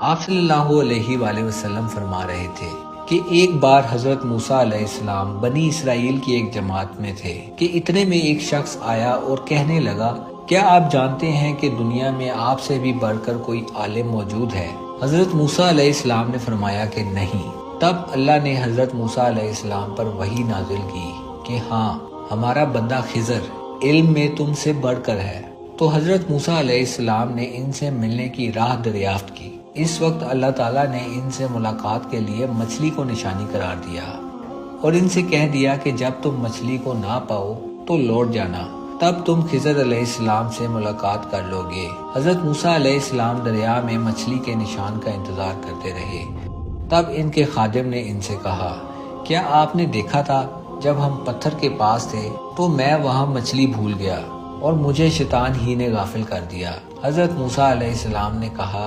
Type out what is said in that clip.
आप सल्लल्लाहु अलैहि वसल्लम फरमा रहे थे कि एक बार हज़रत मूसा अलैहिस्सलाम बनी इसराइल की एक जमात में थे कि इतने में एक शख्स आया और कहने लगा, क्या आप जानते हैं कि दुनिया में आपसे भी बढ़कर कोई आलिम मौजूद है? हज़रत मूसा अलैहिस्सलाम ने फरमाया कि नहीं। तब अल्लाह ने हज़रत मूसा अलैहिस्सलाम पर वही नाजिल की कि हाँ, हमारा बंदा खिज़र इल्म में तुमसे बढ़कर है। तो हज़रत मूसा अलैहिस्सलाम ने इनसे मिलने की राह दरियाफ्त की। इस वक्त अल्लाह ताला ने इनसे मुलाकात के लिए मछली को निशानी करार दिया और इनसे कह दिया कि जब तुम मछली को ना पाओ तो लौट जाना, तब तुम खिज़र अलैहिस्सलाम से मुलाकात कर लोगे। हज़रत मूसा अलैहिस्सलाम दरिया में मछली के निशान का इंतजार करते रहे। तब इनके खादिम ने इनसे कहा, क्या आपने देखा था जब हम पत्थर के पास थे तो मैं वहाँ मछली भूल गया और मुझे शैतान ही ने गाफिल कर दिया। हज़रत मूसा अलैहिस्सलाम ने कहा,